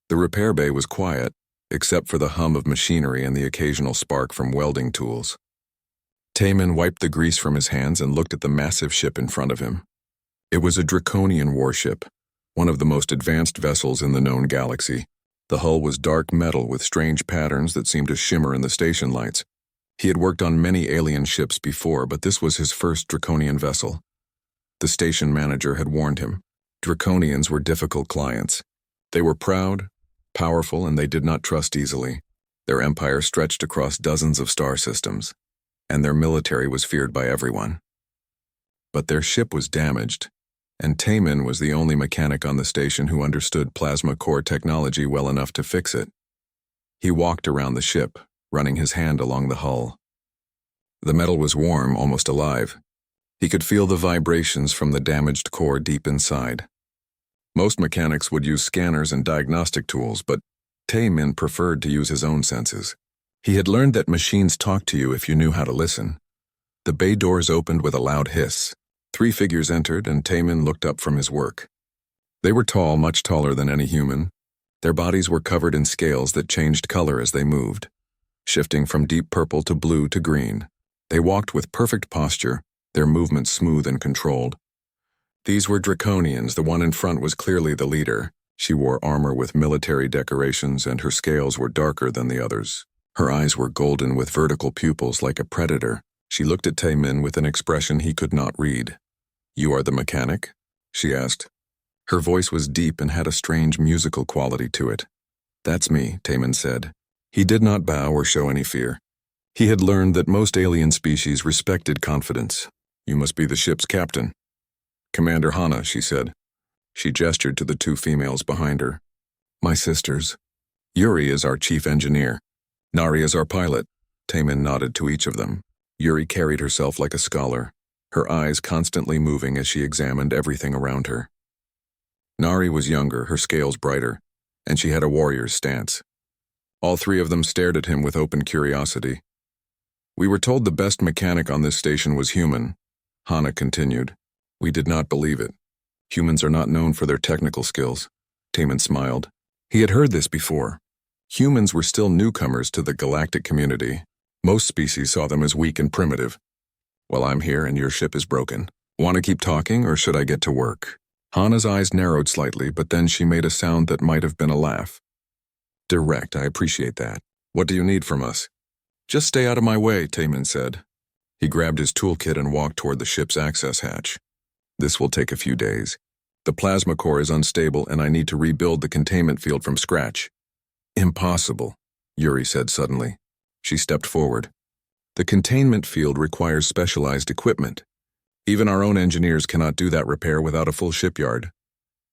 The repair bay was quiet, except for the hum of machinery and the occasional spark from welding tools. Taemin wiped the grease from his hands and looked at the massive ship in front of him. It was a Draconian warship, one of the most advanced vessels in the known galaxy. The hull was dark metal with strange patterns that seemed to shimmer in the station lights. He had worked on many alien ships before, but this was his first Draconian vessel. The station manager had warned him. Draconians were difficult clients. They were proud, powerful, and they did not trust easily. Their empire stretched across dozens of star systems, and their military was feared by everyone. But their ship was damaged, and Taemin was the only mechanic on the station who understood plasma core technology well enough to fix it. He walked around the ship, running his hand along the hull. The metal was warm, almost alive. He could feel the vibrations from the damaged core deep inside. Most mechanics would use scanners and diagnostic tools, but Taemin preferred to use his own senses. He had learned that machines talked to you if you knew how to listen. The bay doors opened with a loud hiss. 3 figures entered, and Taemin looked up from his work. They were tall, much taller than any human. Their bodies were covered in scales that changed color as they moved, shifting from deep purple to blue to green. They walked with perfect posture, their movements smooth and controlled. These were Draconians. The one in front was clearly the leader. She wore armor with military decorations, and her scales were darker than the others. Her eyes were golden with vertical pupils like a predator. She looked at Taemin with an expression he could not read. "You are the mechanic?" she asked. Her voice was deep and had a strange musical quality to it. "That's me," Taemin said. He did not bow or show any fear. He had learned that most alien species respected confidence. "You must be the ship's captain." "Commander Hana," she said. She gestured to the 2 females behind her. "My sisters. Yuri is our chief engineer. Nari is our pilot." Taemin nodded to each of them. Yuri carried herself like a scholar, her eyes constantly moving as she examined everything around her. Nari was younger, her scales brighter, and she had a warrior's stance. All 3 of them stared at him with open curiosity. "We were told the best mechanic on this station was human," Hana continued. "We did not believe it. Humans are not known for their technical skills." Taemin smiled. He had heard this before. Humans were still newcomers to the galactic community. Most species saw them as weak and primitive. "Well, I'm here and your ship is broken. Want to keep talking, or should I get to work?" Hana's eyes narrowed slightly, but then she made a sound that might have been a laugh. "Direct, I appreciate that. What do you need from us?" "Just stay out of my way," Taemin said. He grabbed his toolkit and walked toward the ship's access hatch. "This will take a few days. The plasma core is unstable, and I need to rebuild the containment field from scratch." "Impossible," Yuri said suddenly. She stepped forward. "The containment field requires specialized equipment. Even our own engineers cannot do that repair without a full shipyard."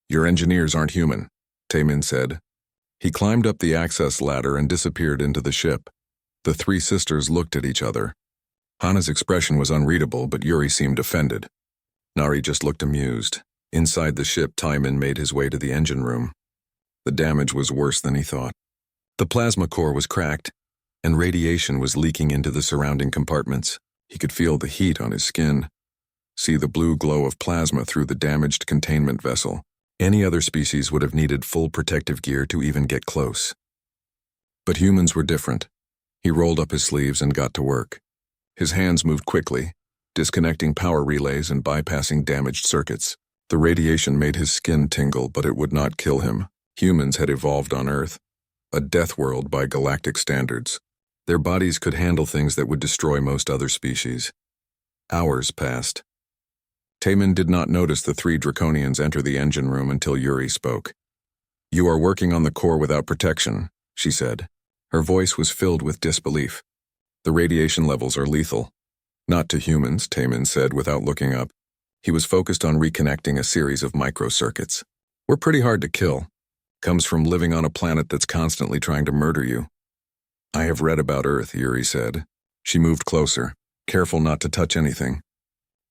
"Your engineers aren't human," Taemin said. He climbed up the access ladder and disappeared into the ship. The 3 sisters looked at each other. Hana's expression was unreadable, but Yuri seemed offended. Nari just looked amused. Inside the ship, Taemin made his way to the engine room. The damage was worse than he thought. The plasma core was cracked, and radiation was leaking into the surrounding compartments. He could feel the heat on his skin, see the blue glow of plasma through the damaged containment vessel. Any other species would have needed full protective gear to even get close. But humans were different. He rolled up his sleeves and got to work. His hands moved quickly, disconnecting power relays and bypassing damaged circuits. The radiation made his skin tingle, but it would not kill him. Humans had evolved on Earth, a death world by galactic standards. Their bodies could handle things that would destroy most other species. Hours passed. Taemin did not notice the 3 Draconians enter the engine room until Yuri spoke. "You are working on the core without protection," she said. Her voice was filled with disbelief. "The radiation levels are lethal." "Not to humans," Taemin said without looking up. He was focused on reconnecting a series of microcircuits. "We're pretty hard to kill. Comes from living on a planet that's constantly trying to murder you." "I have read about Earth," Yuri said. She moved closer, careful not to touch anything.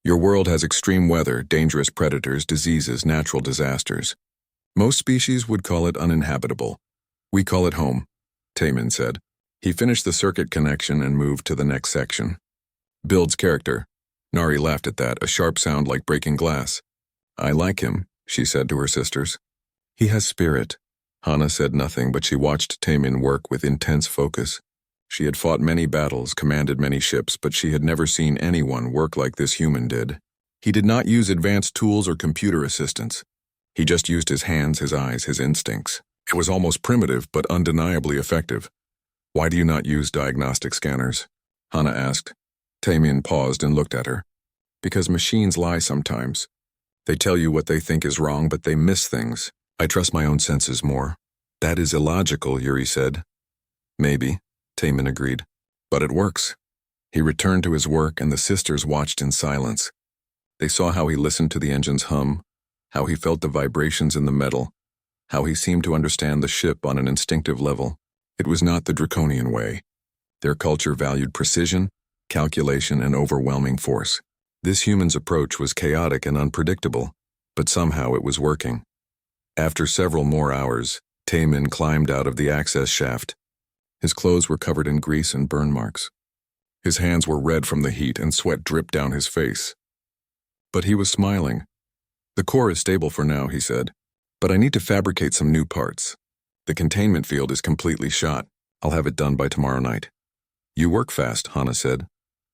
"Your world has extreme weather, dangerous predators, diseases, natural disasters. Most species would call it uninhabitable. We call it home," Taemin said. He finished the circuit connection and moved to the next section. "Builds character." Nari laughed at that, a sharp sound like breaking glass. "I like him," she said to her sisters. "He has spirit." Hana said nothing, but she watched Taemin work with intense focus. She had fought many battles, commanded many ships, but she had never seen anyone work like this human did. He did not use advanced tools or computer assistance. He just used his hands, his eyes, his instincts. It was almost primitive, but undeniably effective. "Why do you not use diagnostic scanners?" Hana asked. Taemin paused and looked at her. "Because machines lie sometimes. They tell you what they think is wrong, but they miss things. I trust my own senses more." "That is illogical," Yuri said. "Maybe," Taemin agreed. "But it works." He returned to his work, and the sisters watched in silence. They saw how he listened to the engine's hum, how he felt the vibrations in the metal, how he seemed to understand the ship on an instinctive level. It was not the draconian way. Their culture valued precision, calculation, and overwhelming force. This human's approach was chaotic and unpredictable, but somehow it was working. After several more hours, Taemin climbed out of the access shaft. His clothes were covered in grease and burn marks. His hands were red from the heat and sweat dripped down his face. But he was smiling. "The core is stable for now," he said, "but I need to fabricate some new parts. The containment field is completely shot. I'll have it done by tomorrow night." "You work fast," Hana said.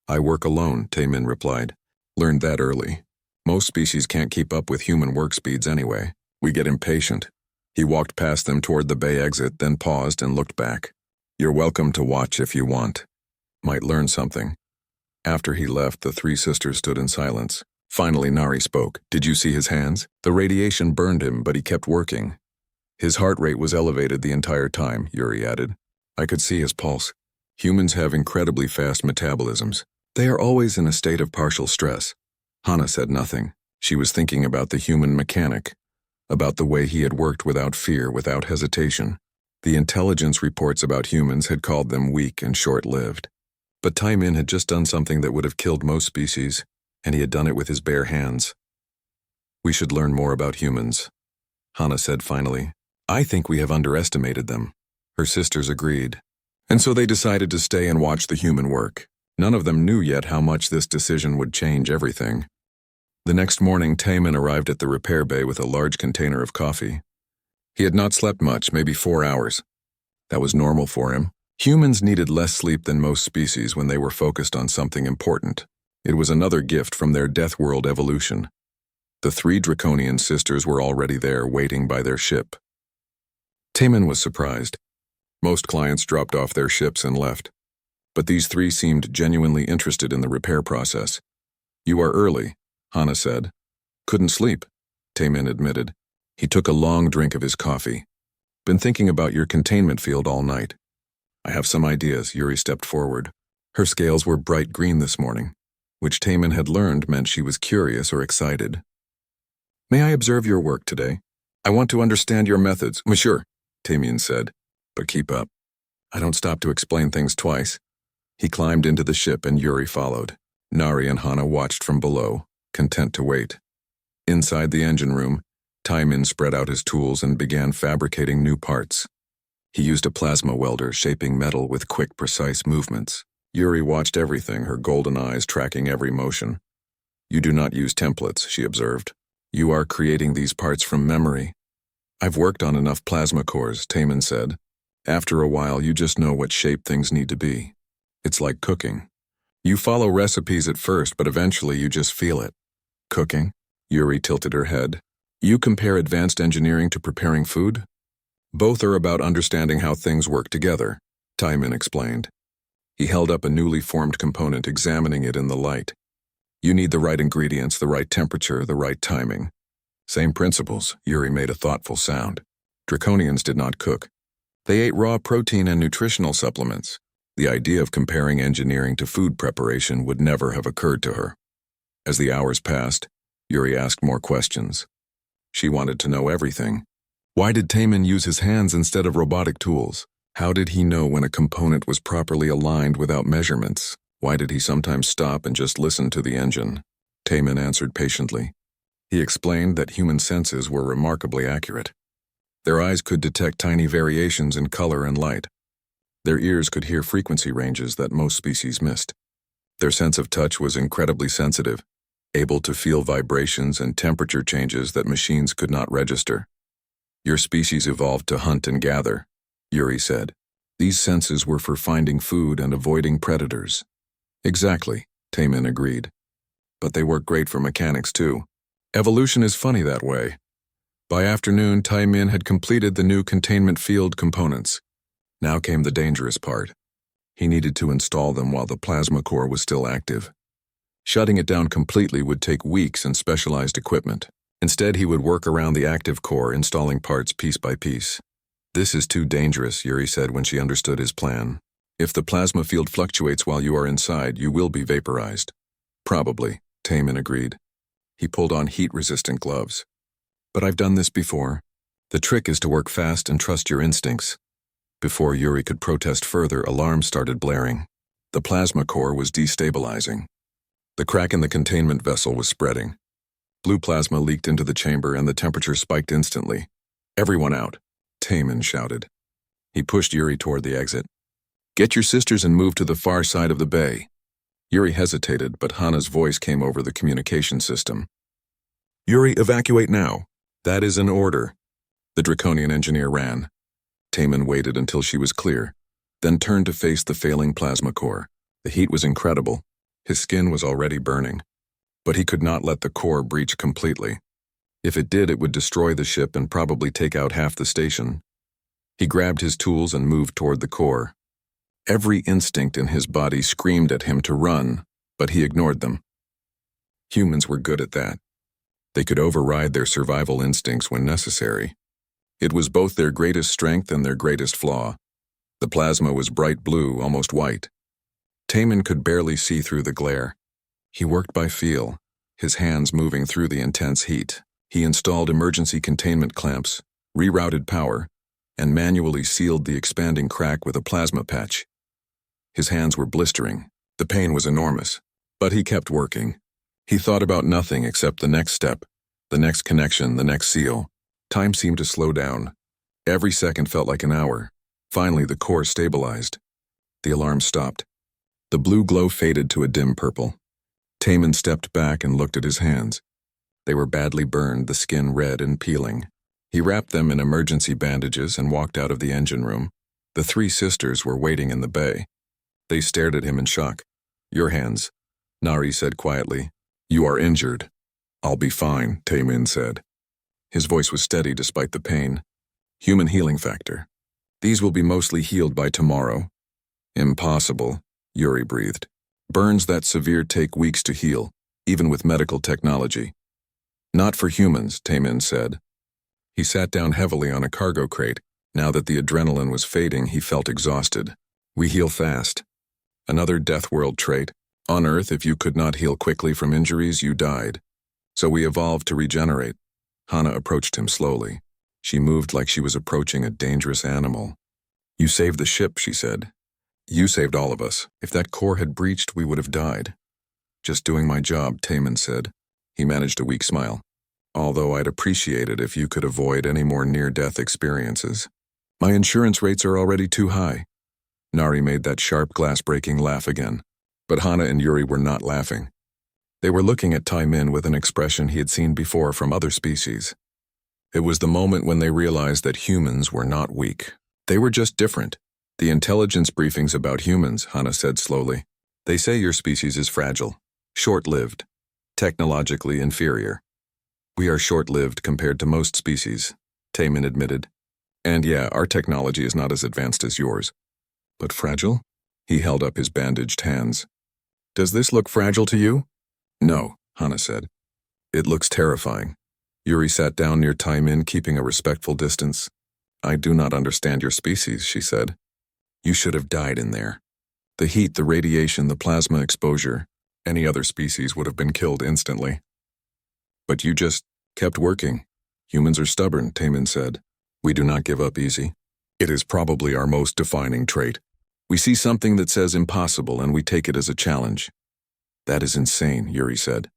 "I work alone," Taemin replied. "Learned that early. Most species can't keep up with human work speeds anyway. We get impatient." He walked past them toward the bay exit, then paused and looked back. "You're welcome to watch if you want. Might learn something." After he left, the three sisters stood in silence. Finally, Nari spoke. "Did you see his hands? The radiation burned him, but he kept working." "His heart rate was elevated the entire time," Yuri added. "I could see his pulse. Humans have incredibly fast metabolisms. They are always in a state of partial stress." Hana said nothing. She was thinking about the human mechanic, about the way he had worked without fear, without hesitation. The intelligence reports about humans had called them weak and short-lived. But Taemin had just done something that would have killed most species, and he had done it with his bare hands. "We should learn more about humans," Hana said finally. "I think we have underestimated them." Her sisters agreed. And so they decided to stay and watch the human work. None of them knew yet how much this decision would change everything. The next morning, Taemin arrived at the repair bay with a large container of coffee. He had not slept much, maybe 4 hours. That was normal for him. Humans needed less sleep than most species when they were focused on something important. It was another gift from their death world evolution. The three draconian sisters were already there, waiting by their ship. Taemin was surprised. Most clients dropped off their ships and left. But these three seemed genuinely interested in the repair process. "You are early," Hana said. "Couldn't sleep," Taemin admitted. He took a long drink of his coffee. "Been thinking about your containment field all night." "I have some ideas," Yuri stepped forward. Her scales were bright green this morning, which Taemin had learned meant she was curious or excited. "May I observe your work today? I want to understand your methods." "Monsieur," Taemin said, "but keep up. I don't stop to explain things twice." He climbed into the ship and Yuri followed. Nari and Hana watched from below, content to wait. Inside the engine room, Taemin spread out his tools and began fabricating new parts. He used a plasma welder, shaping metal with quick, precise movements. Yuri watched everything, her golden eyes tracking every motion. "You do not use templates," she observed. "You are creating these parts from memory." "I've worked on enough plasma cores," Taemin said. "After a while, you just know what shape things need to be. It's like cooking. You follow recipes at first, but eventually you just feel it." "Cooking?" Yuri tilted her head. "You compare advanced engineering to preparing food?" "Both are about understanding how things work together," Taemin explained. He held up a newly formed component, examining it in the light. "You need the right ingredients, the right temperature, the right timing." "Same principles," Yuri made a thoughtful sound. "Draconians did not cook. They ate raw protein and nutritional supplements." The idea of comparing engineering to food preparation would never have occurred to her. As the hours passed, Yuri asked more questions. She wanted to know everything. Why did Taemin use his hands instead of robotic tools? How did he know when a component was properly aligned without measurements? Why did he sometimes stop and just listen to the engine? Taemin answered patiently. He explained that human senses were remarkably accurate. Their eyes could detect tiny variations in color and light. Their ears could hear frequency ranges that most species missed. Their sense of touch was incredibly sensitive, able to feel vibrations and temperature changes that machines could not register. Your species evolved to hunt and gather, Yuri said. These senses were for finding food and avoiding predators. Exactly, Taemin agreed. But they work great for mechanics too. Evolution is funny that way. By afternoon, Taemin had completed the new containment field components. Now came the dangerous part. He needed to install them while the plasma core was still active. Shutting it down completely would take weeks and specialized equipment. Instead, he would work around the active core, installing parts piece by piece. This is too dangerous, Yuri said when she understood his plan. If the plasma field fluctuates while you are inside, you will be vaporized. Probably, Taemin agreed. He pulled on heat-resistant gloves. But I've done this before. The trick is to work fast and trust your instincts. Before Yuri could protest further, alarms started blaring. The plasma core was destabilizing. The crack in the containment vessel was spreading. Blue plasma leaked into the chamber and the temperature spiked instantly. Everyone out, Taemin shouted. He pushed Yuri toward the exit. Get your sisters and move to the far side of the bay. Yuri hesitated, but Hana's voice came over the communication system. Yuri, evacuate now. That is an order. The draconian engineer ran. Taemin waited until she was clear, then turned to face the failing plasma core. The heat was incredible. His skin was already burning. But he could not let the core breach completely. If it did, it would destroy the ship and probably take out half the station. He grabbed his tools and moved toward the core. Every instinct in his body screamed at him to run, but he ignored them. Humans were good at that. They could override their survival instincts when necessary. It was both their greatest strength and their greatest flaw. The plasma was bright blue, almost white. Taemin could barely see through the glare. He worked by feel, his hands moving through the intense heat. He installed emergency containment clamps, rerouted power, and manually sealed the expanding crack with a plasma patch. His hands were blistering. The pain was enormous, but he kept working. He thought about nothing except the next step, the next connection, the next seal. Time seemed to slow down. Every second felt like an hour. Finally, the core stabilized. The alarm stopped. The blue glow faded to a dim purple. Taemin stepped back and looked at his hands. They were badly burned, the skin red and peeling. He wrapped them in emergency bandages and walked out of the engine room. The three sisters were waiting in the bay. They stared at him in shock. Your hands, Nari said quietly. You are injured. I'll be fine, Taemin said. His voice was steady despite the pain. Human healing factor. These will be mostly healed by tomorrow. Impossible, Yuri breathed. Burns that severe take weeks to heal, even with medical technology. Not for humans, Taemin said. He sat down heavily on a cargo crate. Now that the adrenaline was fading, he felt exhausted. We heal fast. Another death world trait. On Earth, if you could not heal quickly from injuries, you died. So we evolved to regenerate. Hana approached him slowly. She moved like she was approaching a dangerous animal. You saved the ship, she said. You saved all of us. If that core had breached, we would have died. Just doing my job, Taemin said. He managed a weak smile. Although I'd appreciate it if you could avoid any more near-death experiences. My insurance rates are already too high. Nari made that sharp glass-breaking laugh again. But Hana and Yuri were not laughing. They were looking at Taemin with an expression he had seen before from other species. It was the moment when they realized that humans were not weak. They were just different. The intelligence briefings about humans, Hana said slowly. They say your species is fragile, short-lived, technologically inferior. We are short-lived compared to most species, Taemin admitted. And yeah, our technology is not as advanced as yours. But fragile? He held up his bandaged hands. Does this look fragile to you? No, Hana said. It looks terrifying. Yuri sat down near Taemin, keeping a respectful distance. I do not understand your species, she said. You should have died in there. The heat, the radiation, the plasma exposure, any other species would have been killed instantly. But you just kept working. Humans are stubborn, Taemin said. We do not give up easy. It is probably our most defining trait. We see something that says impossible and we take it as a challenge. That is insane, Yuri said.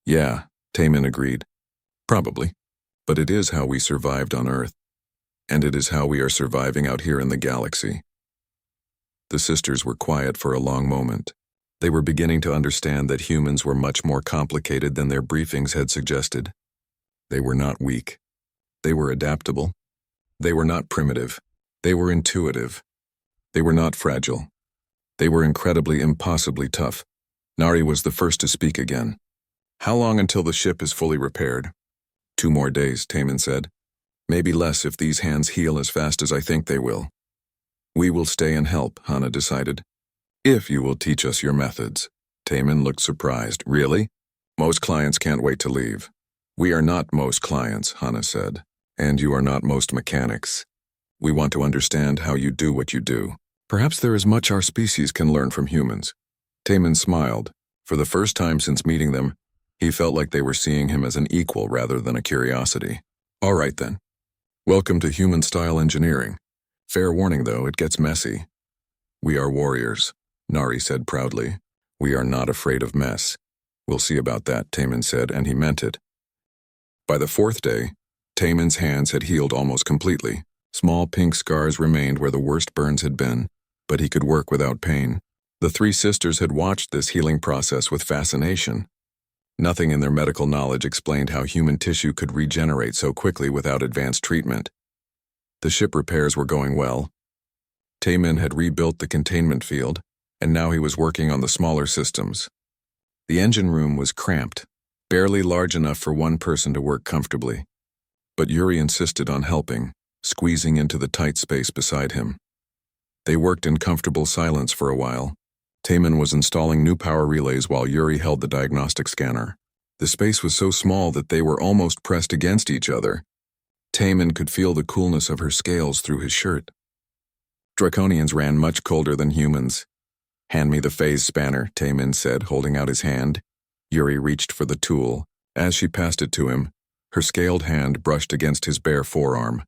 Yeah, Taemin agreed. Probably. But it is how we survived on Earth. And it is how we are surviving out here in the galaxy. The sisters were quiet for a long moment. They were beginning to understand that humans were much more complicated than their briefings had suggested. They were not weak. They were adaptable. They were not primitive. They were intuitive. They were not fragile. They were incredibly, impossibly tough. Nari was the first to speak again. How long until the ship is fully repaired? 2 more days, Taman said. Maybe less if these hands heal as fast as I think they will. We will stay and help, Hana decided. If you will teach us your methods. Taman looked surprised. Really? Most clients can't wait to leave. We are not most clients, Hana said. And you are not most mechanics. We want to understand how you do what you do. Perhaps there is much our species can learn from humans. Taman smiled. For the first time since meeting them, he felt like they were seeing him as an equal rather than a curiosity. All right then. Welcome to human-style engineering. Fair warning though, it gets messy. We are warriors, Nari said proudly. We are not afraid of mess. We'll see about that, Taman said, and he meant it. By the 4th day, Taman's hands had healed almost completely. Small pink scars remained where the worst burns had been, but he could work without pain. The 3 sisters had watched this healing process with fascination. Nothing in their medical knowledge explained how human tissue could regenerate so quickly without advanced treatment. The ship repairs were going well. Taman had rebuilt the containment field, and now he was working on the smaller systems. The engine room was cramped, barely large enough for one person to work comfortably. But Yuri insisted on helping, squeezing into the tight space beside him. They worked in comfortable silence for a while. Taman was installing new power relays while Yuri held the diagnostic scanner. The space was so small that they were almost pressed against each other. Taman could feel the coolness of her scales through his shirt. Draconians ran much colder than humans. Hand me the phase spanner, Taman said, holding out his hand. Yuri reached for the tool. As she passed it to him, her scaled hand brushed against his bare forearm.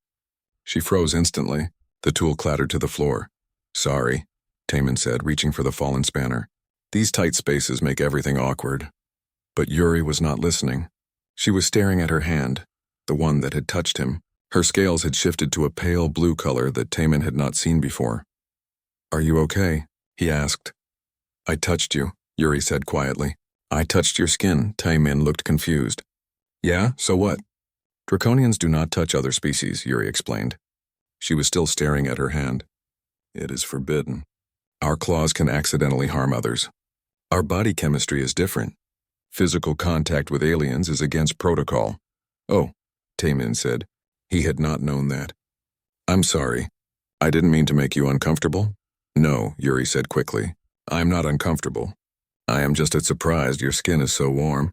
She froze instantly. The tool clattered to the floor. Sorry, Taman said, reaching for the fallen spanner. These tight spaces make everything awkward. But Yuri was not listening. She was staring at her hand, the one that had touched him. Her scales had shifted to a pale blue color that Taman had not seen before. Are you okay? He asked. I touched you, Yuri said quietly. I touched your skin, Taman looked confused. Yeah, so what? Draconians do not touch other species, Yuri explained. She was still staring at her hand. It is forbidden. Our claws can accidentally harm others. Our body chemistry is different. Physical contact with aliens is against protocol. Oh, Taman said. He had not known that. I'm sorry. I didn't mean to make you uncomfortable. No, Yuri said quickly. I'm not uncomfortable. I am just surprised your skin is so warm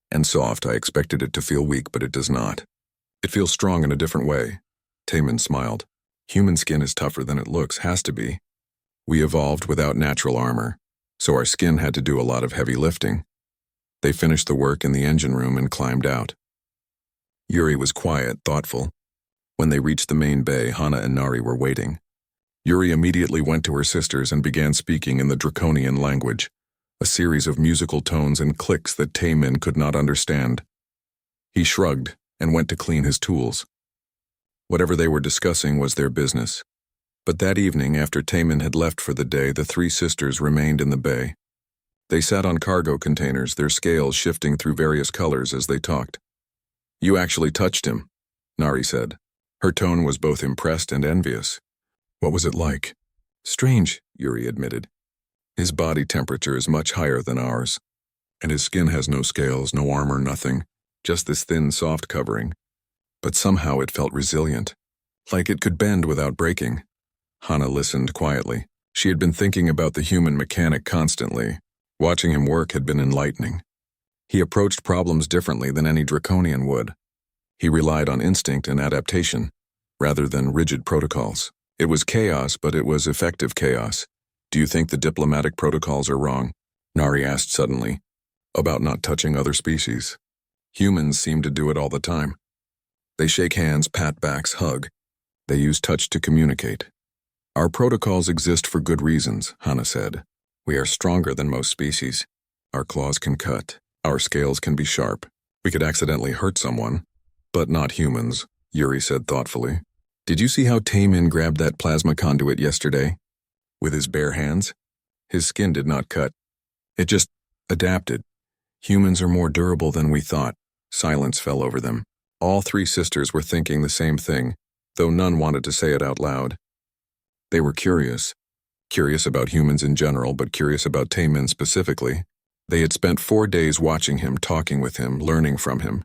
and soft. I expected it to feel weak, but it does not. It feels strong in a different way. Taman smiled. Human skin is tougher than it looks, has to be. We evolved without natural armor, so our skin had to do a lot of heavy lifting. They finished the work in the engine room and climbed out. Yuri was quiet, thoughtful. When they reached the main bay, Hana and Nari were waiting. Yuri immediately went to her sisters and began speaking in the Draconian language, a series of musical tones and clicks that Taman could not understand. He shrugged and went to clean his tools. Whatever they were discussing was their business. But that evening, after Taman had left for the day, the 3 sisters remained in the bay. They sat on cargo containers, their scales shifting through various colors as they talked. You actually touched him, Nari said. Her tone was both impressed and envious. What was it like? Strange, Yuri admitted. His body temperature is much higher than ours, and his skin has no scales, no armor, nothing, just this thin, soft covering. But somehow it felt resilient, like it could bend without breaking. Hana listened quietly. She had been thinking about the human mechanic constantly. Watching him work had been enlightening. He approached problems differently than any Draconian would. He relied on instinct and adaptation, rather than rigid protocols. It was chaos, but it was effective chaos. Do you think the diplomatic protocols are wrong? Nari asked suddenly. About not touching other species. Humans seem to do it all the time. They shake hands, pat backs, hug. They use touch to communicate. Our protocols exist for good reasons, Hana said. We are stronger than most species. Our claws can cut. Our scales can be sharp. We could accidentally hurt someone, but not humans, Yuri said thoughtfully. Did you see how Taman grabbed that plasma conduit yesterday? With his bare hands? His skin did not cut. It just adapted. Humans are more durable than we thought. Silence fell over them. All three sisters were thinking the same thing, though none wanted to say it out loud. They were curious. Curious about humans in general, but curious about Taemin specifically. They had spent 4 days watching him, talking with him, learning from him,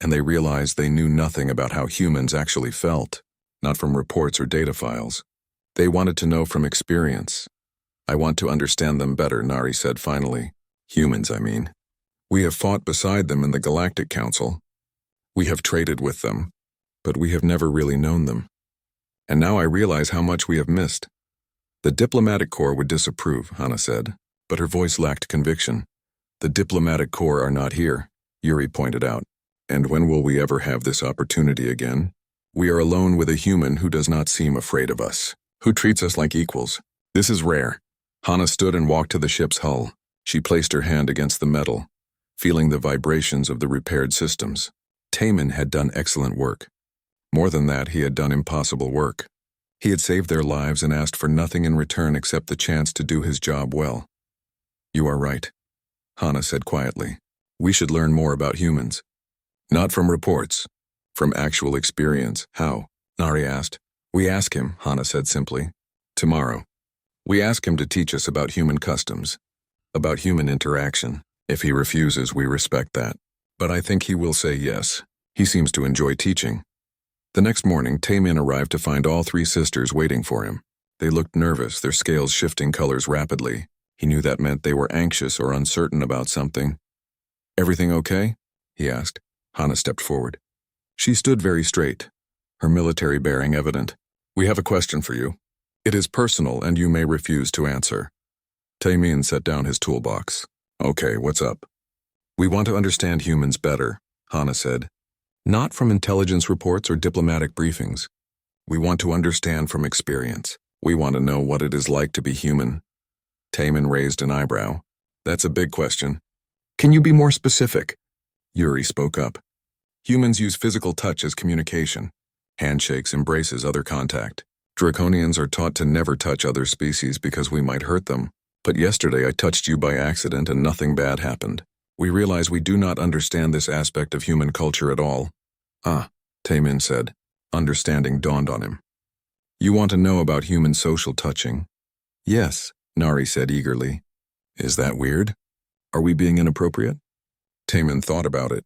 and they realized they knew nothing about how humans actually felt, not from reports or data files. They wanted to know from experience. I want to understand them better, Nari said finally. Humans, I mean. We have fought beside them in the Galactic Council. We have traded with them, but we have never really known them. And now I realize how much we have missed. The diplomatic corps would disapprove, Hana said, but her voice lacked conviction. The diplomatic corps are not here, Yuri pointed out. And when will we ever have this opportunity again? We are alone with a human who does not seem afraid of us, who treats us like equals. This is rare. Hana stood and walked to the ship's hull. She placed her hand against the metal, feeling the vibrations of the repaired systems. Taemin had done excellent work. More than that, he had done impossible work. He had saved their lives and asked for nothing in return except the chance to do his job well. You are right, Hana said quietly. We should learn more about humans. Not from reports, from actual experience. How? Nari asked. We ask him, Hana said simply. Tomorrow. We ask him to teach us about human customs, about human interaction. If he refuses, we respect that. But I think he will say yes. He seems to enjoy teaching. The next morning, Taemin arrived to find all three sisters waiting for him. They looked nervous, their scales shifting colors rapidly. He knew that meant they were anxious or uncertain about something. Everything okay? He asked. Hana stepped forward. She stood very straight, her military bearing evident. We have a question for you. It is personal and you may refuse to answer. Taemin set down his toolbox. Okay, what's up? We want to understand humans better, Hana said. Not from intelligence reports or diplomatic briefings. We want to understand from experience. We want to know what it is like to be human. Taemin raised an eyebrow. That's a big question. Can you be more specific? Yuri spoke up. Humans use physical touch as communication. Handshakes, embraces, other contact. Draconians are taught to never touch other species because we might hurt them. But yesterday I touched you by accident and nothing bad happened. We realize we do not understand this aspect of human culture at all. Ah, Taemin said. Understanding dawned on him. You want to know about human social touching? Yes, Nari said eagerly. Is that weird? Are we being inappropriate? Taemin thought about it.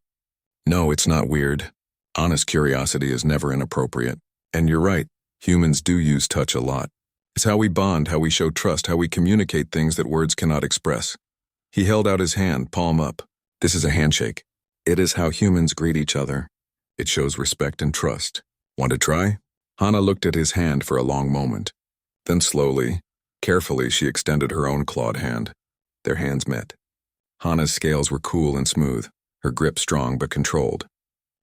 No, it's not weird. Honest curiosity is never inappropriate. And you're right, humans do use touch a lot. It's how we bond, how we show trust, how we communicate things that words cannot express. He held out his hand, palm up. This is a handshake. It is how humans greet each other. It shows respect and trust. Want to try? Hana looked at his hand for a long moment. Then slowly, carefully, she extended her own clawed hand. Their hands met. Hana's scales were cool and smooth, her grip strong but controlled.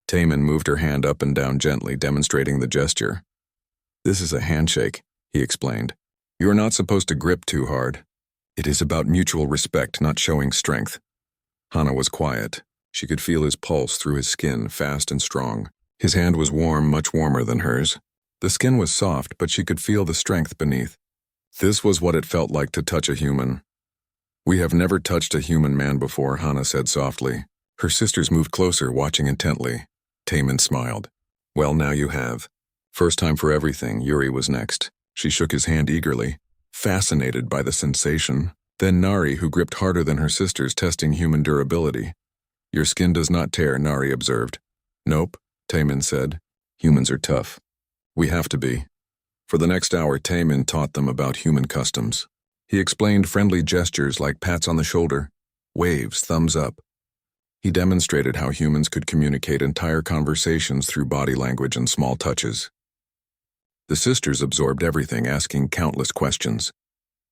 Taemin moved her hand up and down gently, demonstrating the gesture. This is a handshake, he explained. You are not supposed to grip too hard. It is about mutual respect, not showing strength. Hana was quiet. She could feel his pulse through his skin, fast and strong. His hand was warm, much warmer than hers. The skin was soft, but she could feel the strength beneath. This was what it felt like to touch a human. We have never touched a human man before, Hana said softly. Her sisters moved closer, watching intently. Taemin smiled. Well, now you have. First time for everything, Yuri was next. She shook his hand eagerly, fascinated by the sensation. Then Nari, who gripped harder than her sisters, testing human durability. Your skin does not tear, Nari observed. Nope, Taemin said. Humans are tough. We have to be. For the next hour, Taemin taught them about human customs. He explained friendly gestures like pats on the shoulder, waves, thumbs up. He demonstrated how humans could communicate entire conversations through body language and small touches. The sisters absorbed everything, asking countless questions.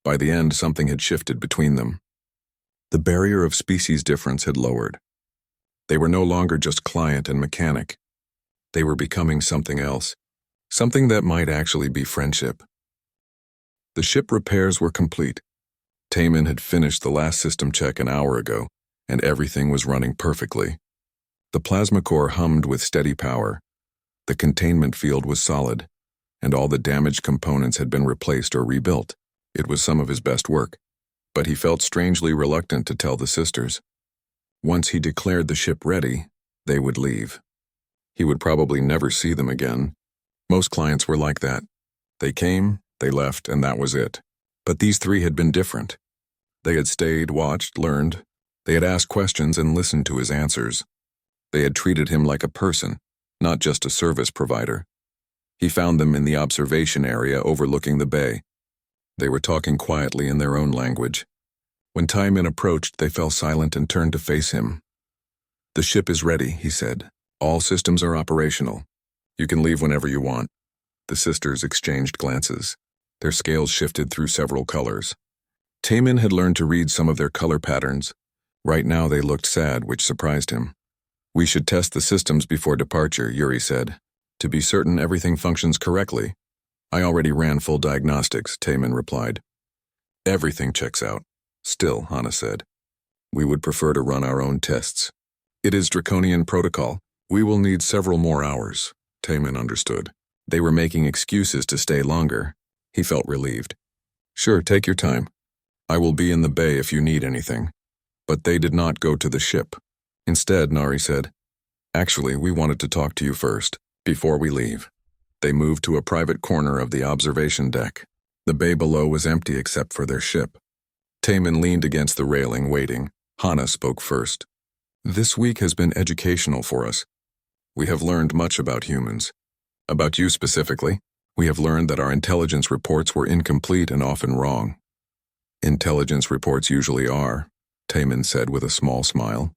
By the end, something had shifted between them. The barrier of species difference had lowered. They were no longer just client and mechanic. They were becoming something else, something that might actually be friendship. The ship repairs were complete. Taemin had finished the last system check an hour ago, and everything was running perfectly. The plasma core hummed with steady power. The containment field was solid, and all the damaged components had been replaced or rebuilt. It was some of his best work, but he felt strangely reluctant to tell the sisters. Once he declared the ship ready, they would leave. He would probably never see them again. Most clients were like that. They came, they left, and that was it. But these three had been different. They had stayed, watched, learned. They had asked questions and listened to his answers. They had treated him like a person, not just a service provider. He found them in the observation area overlooking the bay. They were talking quietly in their own language. When Timon approached, they fell silent and turned to face him. "The ship is ready," he said. "All systems are operational. You can leave whenever you want." The sisters exchanged glances. Their scales shifted through several colors. Timon had learned to read some of their color patterns. Right now they looked sad, which surprised him. "We should test the systems before departure," Yuri said, "to be certain everything functions correctly." "I already ran full diagnostics," Timon replied. "Everything checks out." "Still," Hana said, "we would prefer to run our own tests. It is draconian protocol. We will need several more hours." Timon understood. They were making excuses to stay longer. He felt relieved. "Sure, take your time. I will be in the bay if you need anything." But they did not go to the ship. Instead, Nari said, "Actually, we wanted to talk to you first, before we leave." They moved to a private corner of the observation deck. The bay below was empty except for their ship. Timon leaned against the railing, waiting. Hana spoke first. "This week has been educational for us. We have learned much about humans. About you specifically, we have learned that our intelligence reports were incomplete and often wrong." "Intelligence reports usually are," Timon said with a small smile.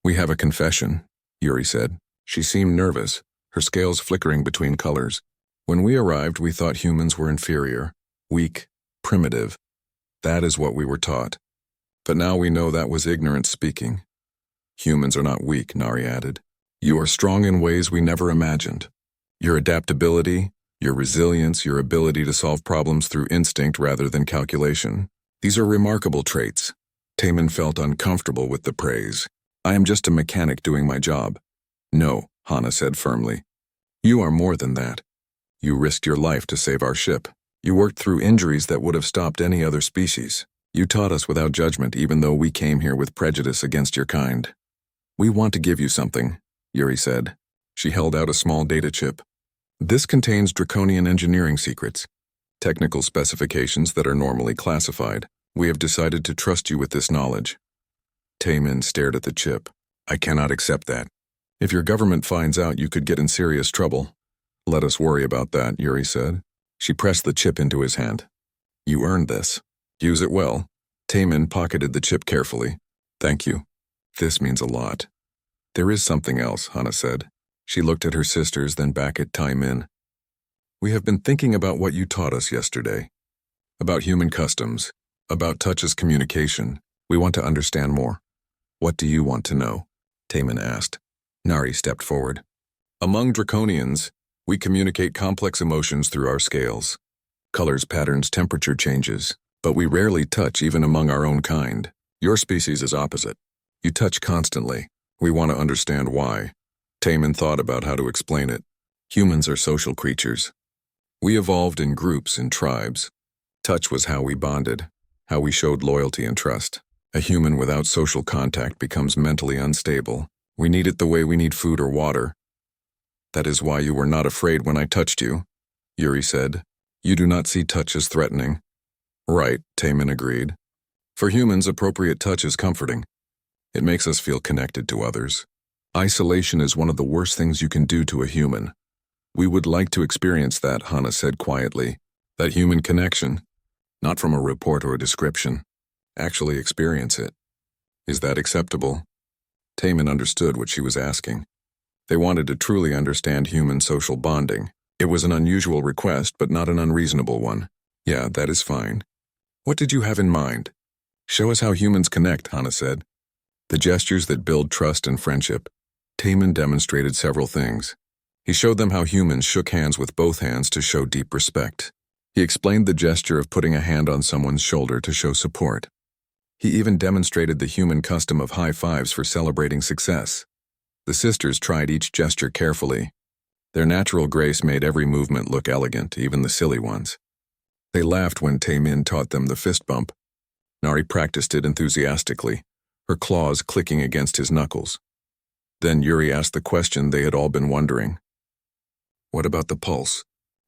"We have a confession," Yuri said. She seemed nervous, her scales flickering between colors. "When we arrived, we thought humans were inferior, weak, primitive. That is what we were taught. But now we know that was ignorance speaking." "Humans are not weak," Nari added. "You are strong in ways we never imagined. Your adaptability, your resilience, your ability to solve problems through instinct rather than calculation. These are remarkable traits." Timon felt uncomfortable with the praise. "I am just a mechanic doing my job." "No," Hana said firmly. "You are more than that. You risked your life to save our ship. You worked through injuries that would have stopped any other species. You taught us without judgment even though we came here with prejudice against your kind." "We want to give you something," Yuri said. She held out a small data chip. "This contains draconian engineering secrets, technical specifications that are normally classified. We have decided to trust you with this knowledge." Timon stared at the chip. "I cannot accept that. If your government finds out, you could get in serious trouble." "Let us worry about that," Yuri said. She pressed the chip into his hand. "You earned this. Use it well." Timon pocketed the chip carefully. "Thank you. This means a lot." "There is something else," Hana said. She looked at her sisters, then back at Timon. "We have been thinking about what you taught us yesterday. About human customs, about touch as communication. We want to understand more." "What do you want to know?" Timon asked. Nari stepped forward. "Among draconians, we communicate complex emotions through our scales. Colors, patterns, temperature changes. But we rarely touch even among our own kind. Your species is opposite. You touch constantly. We want to understand why." Timon thought about how to explain it. "Humans are social creatures. We evolved in groups and tribes. Touch was how we bonded, how we showed loyalty and trust. A human without social contact becomes mentally unstable. We need it the way we need food or water. That is why you were not afraid when I touched you," Yuri said. "You do not see touch as threatening." "Right," Timon agreed. "For humans, appropriate touch is comforting. It makes us feel connected to others. Isolation is one of the worst things you can do to a human. We would like to experience that," Hana said quietly. "That human connection. Not from a report or a description. Actually experience it. Is that acceptable?" Timon understood what she was asking. They wanted to truly understand human social bonding. It was an unusual request, but not an unreasonable one. "Yeah, that is fine. What did you have in mind?" "Show us how humans connect," Hana said. "The gestures that build trust and friendship." Timon demonstrated several things. He showed them how humans shook hands with both hands to show deep respect. He explained the gesture of putting a hand on someone's shoulder to show support. He even demonstrated the human custom of high fives for celebrating success. The sisters tried each gesture carefully. Their natural grace made every movement look elegant, even the silly ones. They laughed when Timon taught them the fist bump. Nari practiced it enthusiastically, her claws clicking against his knuckles. Then Yuri asked the question they had all been wondering. What about the pulse?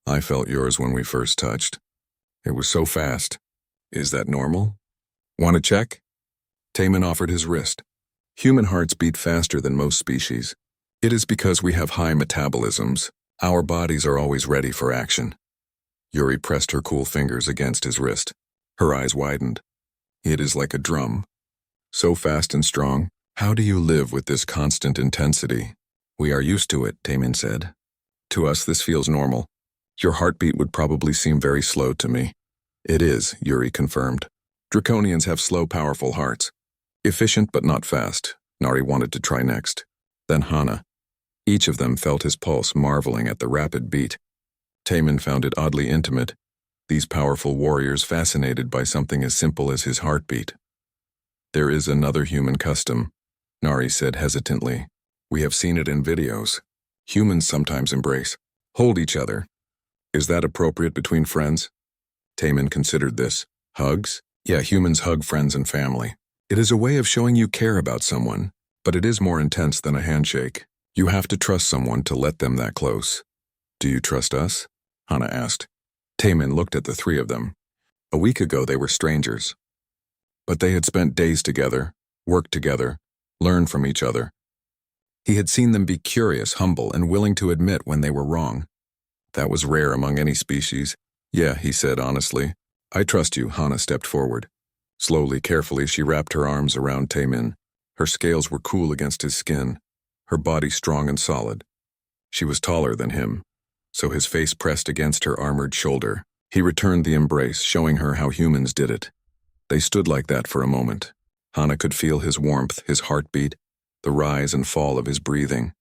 I felt yours when we first touched. It was so fast. Is that normal? Want to check? Taman offered his wrist. Human hearts beat faster than most species. It is because we have high metabolisms. Our bodies are always ready for action. Yuri pressed her cool fingers against his wrist. Her eyes widened. It is like a drum. So fast and strong. How do you live with this constant intensity? We are used to it, Taman said. To us, this feels normal. Your heartbeat would probably seem very slow to me. It is, Yuri confirmed. Draconians have slow, powerful hearts. Efficient but not fast, Nari wanted to try next. Then Hana. Each of them felt his pulse, marveling at the rapid beat. Taman found it oddly intimate, these powerful warriors fascinated by something as simple as his heartbeat. There is another human custom, Nari said hesitantly. We have seen it in videos. Humans sometimes embrace, hold each other. Is that appropriate between friends? Taman considered this. Hugs? Yeah, humans hug friends and family. It is a way of showing you care about someone, but it is more intense than a handshake. You have to trust someone to let them that close. Do you trust us? Hana asked. Taman looked at the three of them. A week ago they were strangers. But they had spent days together, worked together, learned from each other. He had seen them be curious, humble, and willing to admit when they were wrong. That was rare among any species. Yeah, he said honestly. I trust you, Hana stepped forward. Slowly, carefully, she wrapped her arms around Taman. Her scales were cool against his skin, her body strong and solid. She was taller than him, so his face pressed against her armored shoulder. He returned the embrace, showing her how humans did it. They stood like that for a moment. Hana could feel his warmth, his heartbeat, the rise and fall of his breathing.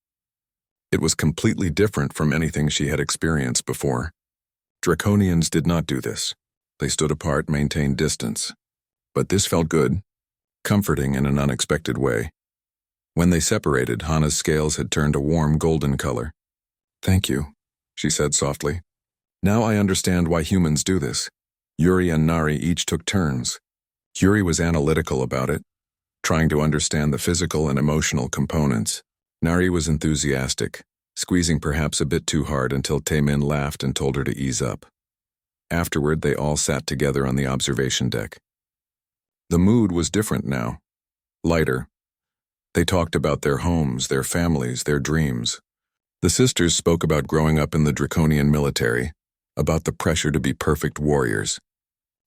It was completely different from anything she had experienced before. Draconians did not do this. They stood apart, maintained distance. But this felt good, comforting in an unexpected way. When they separated, Hana's scales had turned a warm golden color. Thank you, she said softly. Now I understand why humans do this. Yuri and Nari each took turns. Yuri was analytical about it, trying to understand the physical and emotional components. Nari was enthusiastic, squeezing perhaps a bit too hard until Taman laughed and told her to ease up. Afterward, they all sat together on the observation deck. The mood was different now, lighter. They talked about their homes, their families, their dreams. The sisters spoke about growing up in the Draconian military, about the pressure to be perfect warriors.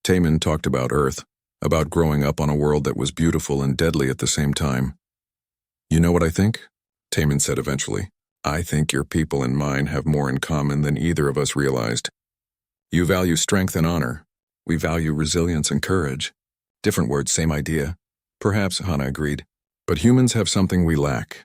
Taman talked about Earth, about growing up on a world that was beautiful and deadly at the same time. You know what I think? Taman said eventually. I think your people and mine have more in common than either of us realized. You value strength and honor. We value resilience and courage. Different words, same idea. Perhaps, Hana agreed. But humans have something we lack.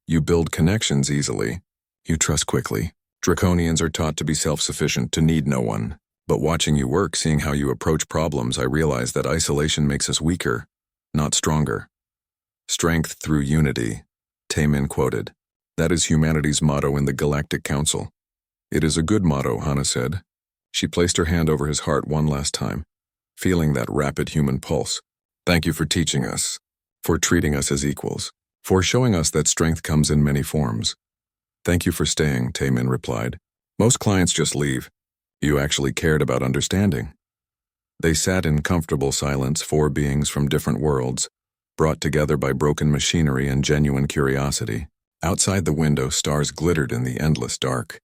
You build connections easily. You trust quickly. Draconians are taught to be self-sufficient, to need no one. But watching you work, seeing how you approach problems, I realize that isolation makes us weaker, not stronger. Strength through unity, Taman quoted. That is humanity's motto in the Galactic Council. It is a good motto, Hana said. She placed her hand over his heart one last time, feeling that rapid human pulse. Thank you for teaching us, for treating us as equals, for showing us that strength comes in many forms. Thank you for staying, Taman replied. Most clients just leave. You actually cared about understanding. They sat in comfortable silence, four beings from different worlds, brought together by broken machinery and genuine curiosity. Outside the window, stars glittered in the endless dark.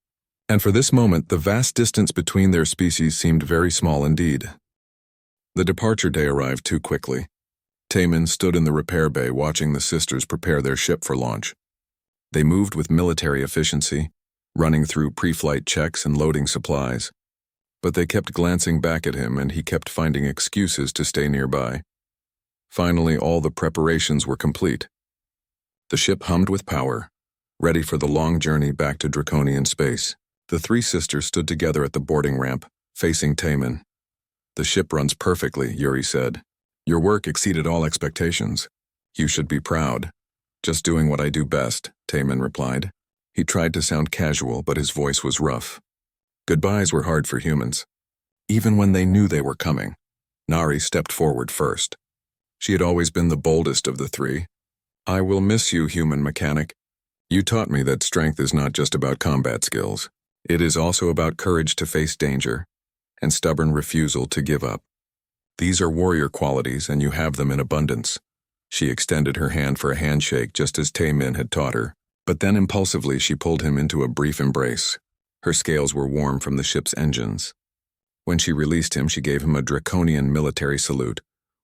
And for this moment, the vast distance between their species seemed very small indeed. The departure day arrived too quickly. Taman stood in the repair bay watching the sisters prepare their ship for launch. They moved with military efficiency, running through pre-flight checks and loading supplies. But they kept glancing back at him and he kept finding excuses to stay nearby. Finally, all the preparations were complete. The ship hummed with power, ready for the long journey back to Draconian space. The three sisters stood together at the boarding ramp, facing Taman. The ship runs perfectly, Yuri said. Your work exceeded all expectations. You should be proud. Just doing what I do best, Taman replied. He tried to sound casual, but his voice was rough. Goodbyes were hard for humans. Even when they knew they were coming, Nari stepped forward first. She had always been the boldest of the three. I will miss you, human mechanic. You taught me that strength is not just about combat skills. It is also about courage to face danger and stubborn refusal to give up. These are warrior qualities, and you have them in abundance. She extended her hand for a handshake just as Tae-min had taught her, but then impulsively she pulled him into a brief embrace. Her scales were warm from the ship's engines. When she released him, she gave him a draconian military salute,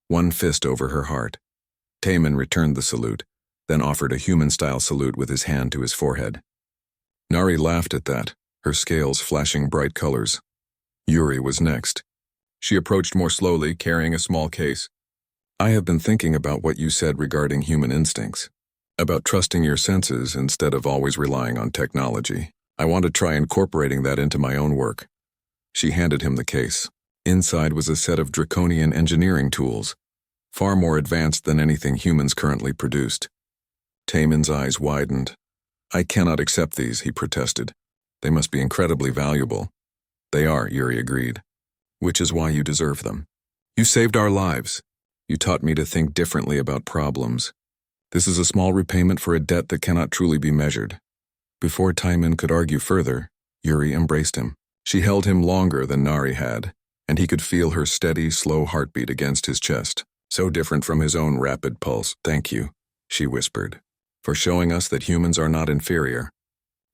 one fist over her heart. Tae-min returned the salute, then offered a human-style salute with his hand to his forehead. Nari laughed at that, her scales flashing bright colors. Yuri was next. She approached more slowly, carrying a small case. I have been thinking about what you said regarding human instincts, about trusting your senses instead of always relying on technology. I want to try incorporating that into my own work. She handed him the case. Inside was a set of draconian engineering tools, far more advanced than anything humans currently produced. Taemin's eyes widened. I cannot accept these, he protested. They must be incredibly valuable. They are, Yuri agreed. Which is why you deserve them. You saved our lives. You taught me to think differently about problems. This is a small repayment for a debt that cannot truly be measured. Before Tae-min could argue further, Yuri embraced him. She held him longer than Nari had, and he could feel her steady, slow heartbeat against his chest. So different from his own rapid pulse. Thank you, she whispered, for showing us that humans are not inferior.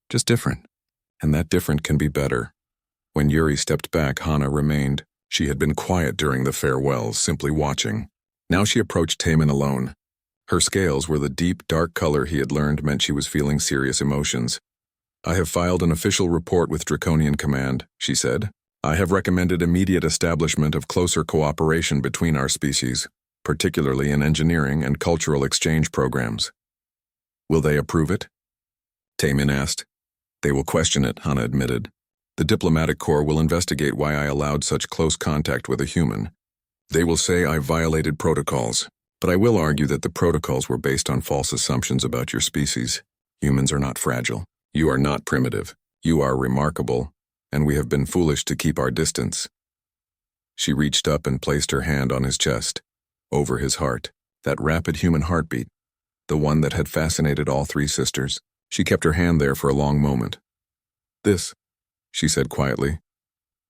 Just different. And that different can be better. When Yuri stepped back, Hana remained. She had been quiet during the farewells, simply watching. Now she approached Tae-min alone. Her scales were the deep, dark color he had learned meant she was feeling serious emotions. I have filed an official report with Draconian Command, she said. I have recommended immediate establishment of closer cooperation between our species, particularly in engineering and cultural exchange programs. Will they approve it? Tae-min asked. They will question it, Hana admitted. The diplomatic corps will investigate why I allowed such close contact with a human. They will say I violated protocols, but I will argue that the protocols were based on false assumptions about your species. Humans are not fragile. You are not primitive. You are remarkable, and we have been foolish to keep our distance. She reached up and placed her hand on his chest, over his heart, that rapid human heartbeat, the one that had fascinated all three sisters. She kept her hand there for a long moment. This, she said quietly,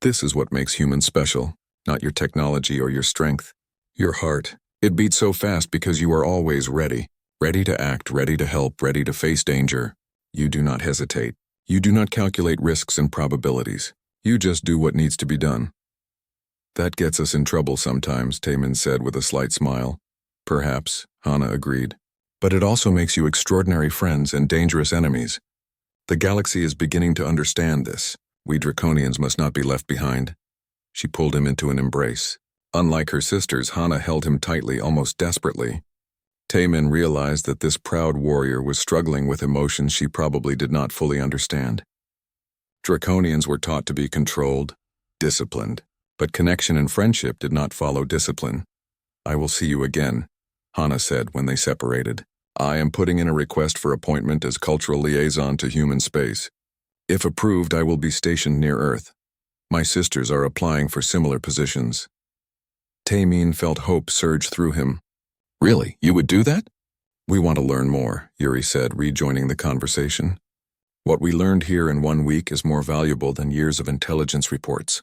this is what makes humans special, not your technology or your strength. Your heart. It beats so fast because you are always ready. Ready to act, ready to help, ready to face danger. You do not hesitate. You do not calculate risks and probabilities. You just do what needs to be done. That gets us in trouble sometimes, Tae-min said with a slight smile. Perhaps, Hana agreed. But it also makes you extraordinary friends and dangerous enemies. The galaxy is beginning to understand this. We Draconians must not be left behind. She pulled him into an embrace. Unlike her sisters, Hana held him tightly, almost desperately. Tae-min realized that this proud warrior was struggling with emotions she probably did not fully understand. Draconians were taught to be controlled, disciplined, but connection and friendship did not follow discipline. I will see you again, Hana said when they separated. I am putting in a request for appointment as cultural liaison to human space. If approved, I will be stationed near Earth. My sisters are applying for similar positions. Tae-min felt hope surge through him. Really, you would do that? We want to learn more, Yuri said, rejoining the conversation. What we learned here in 1 week is more valuable than years of intelligence reports.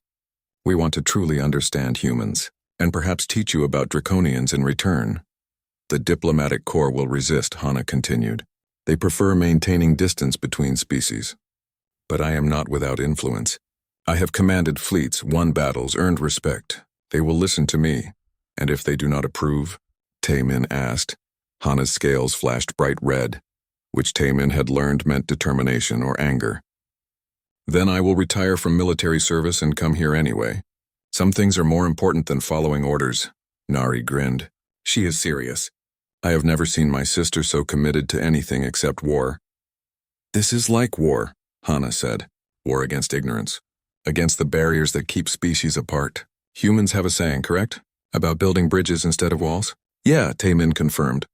We want to truly understand humans, and perhaps teach you about Draconians in return. The diplomatic corps will resist, Hana continued. They prefer maintaining distance between species. But I am not without influence. I have commanded fleets, won battles, earned respect. They will listen to me. And if they do not approve? Tae-min asked. Hana's scales flashed bright red, which Tae-min had learned meant determination or anger. Then I will retire from military service and come here anyway. Some things are more important than following orders. Nari grinned. She is serious. I have never seen my sister so committed to anything except war. This is like war, Hana said. War against ignorance. Against the barriers that keep species apart. Humans have a saying, correct? About building bridges instead of walls? Yeah, Tae-min confirmed.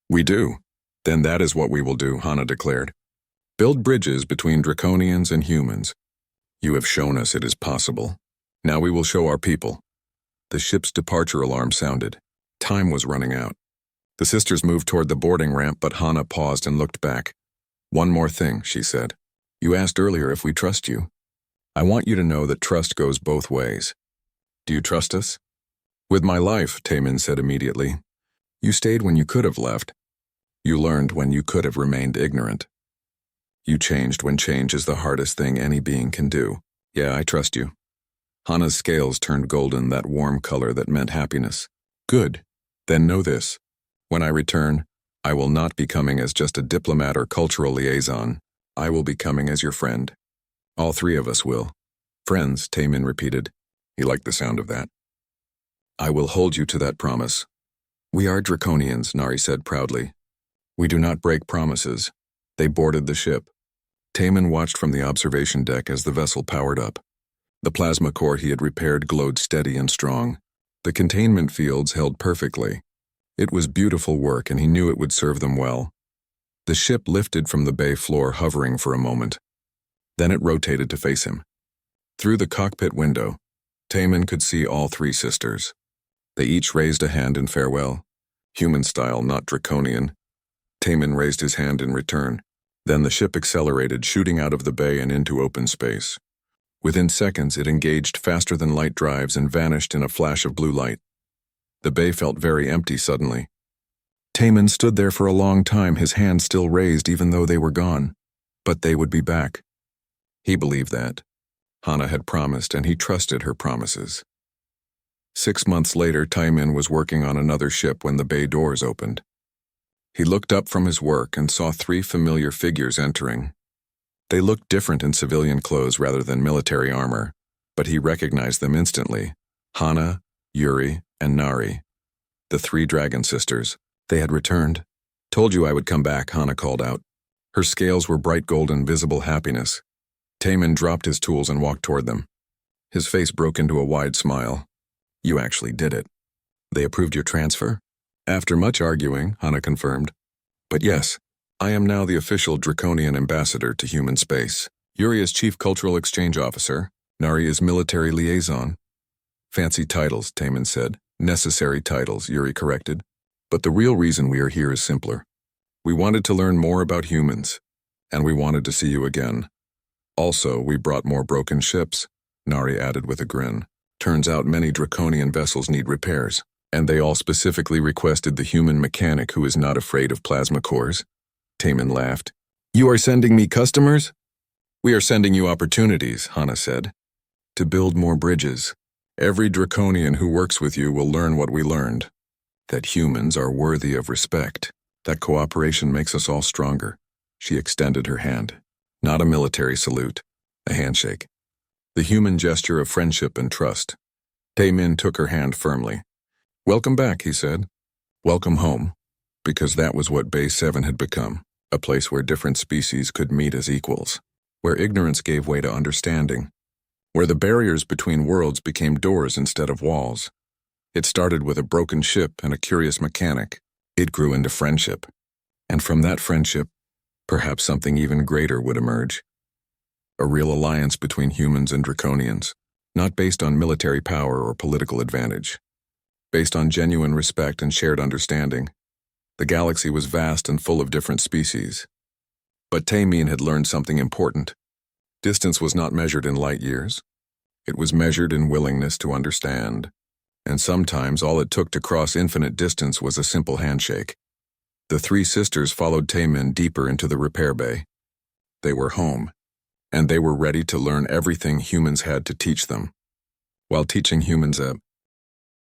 We do. Then that is what we will do, Hana declared. Build bridges between Draconians and humans. You have shown us it is possible. Now we will show our people. The ship's departure alarm sounded. Time was running out. The sisters moved toward the boarding ramp, but Hana paused and looked back. One more thing, she said. You asked earlier if we trust you. I want you to know that trust goes both ways. Do you trust us? With my life, Taemin said immediately. You stayed when you could have left. You learned when you could have remained ignorant. You changed when change is the hardest thing any being can do. Yeah, I trust you. Hana's scales turned golden, that warm color that meant happiness. Good. Then know this. When I return, I will not be coming as just a diplomat or cultural liaison. I will be coming as your friend. All three of us will. Friends, Taemin repeated. He liked the sound of that. I will hold you to that promise. We are Draconians, Nari said proudly. We do not break promises. They boarded the ship. Taemin watched from the observation deck as the vessel powered up. The plasma core he had repaired glowed steady and strong. The containment fields held perfectly. It was beautiful work, and he knew it would serve them well. The ship lifted from the bay floor, hovering for a moment. Then it rotated to face him. Through the cockpit window, Taemin could see all three sisters. They each raised a hand in farewell. Human style, not draconian. Taemin raised his hand in return. Then the ship accelerated, shooting out of the bay and into open space. Within seconds, it engaged faster than light drives and vanished in a flash of blue light. The bay felt very empty suddenly. Taemin stood there for a long time, his hands still raised even though they were gone. But they would be back. He believed that. Hana had promised, and he trusted her promises. 6 months later, Taemin was working on another ship when the bay doors opened. He looked up from his work and saw 3 familiar figures entering. They looked different in civilian clothes rather than military armor, but he recognized them instantly. Hana, Yuri, and Nari. The 3 dragon sisters. They had returned. Told you I would come back, Hana called out. Her scales were bright golden, visible happiness. Taemin dropped his tools and walked toward them. His face broke into a wide smile. You actually did it. They approved your transfer? After much arguing, Hana confirmed. But yes, I am now the official Draconian ambassador to human space. Yuri is Chief Cultural Exchange Officer. Nari is Military Liaison. Fancy titles, Taemin said. Necessary titles, Yuri corrected. But the real reason we are here is simpler. We wanted to learn more about humans, and we wanted to see you again. Also, we brought more broken ships, Nari added with a grin. Turns out many Draconian vessels need repairs, and they all specifically requested the human mechanic who is not afraid of plasma cores. Taemin laughed. You are sending me customers? We are sending you opportunities, Hana said. To build more bridges. Every Draconian who works with you will learn what we learned. That humans are worthy of respect. That cooperation makes us all stronger. She extended her hand. Not a military salute. A handshake. The human gesture of friendship and trust. Taemin took her hand firmly. Welcome back, he said. Welcome home. Because that was what Bay 7 had become. A place where different species could meet as equals. Where ignorance gave way to understanding. Where the barriers between worlds became doors instead of walls. It started with a broken ship and a curious mechanic. It grew into friendship. And from that friendship, perhaps something even greater would emerge. A real alliance between humans and Draconians, not based on military power or political advantage. Based on genuine respect and shared understanding. The galaxy was vast and full of different species. But Taemin had learned something important. Distance was not measured in light years. It was measured in willingness to understand. And sometimes all it took to cross infinite distance was a simple handshake. The 3 sisters followed Taemin deeper into the repair bay. They were home, and they were ready to learn everything humans had to teach them. While teaching humans a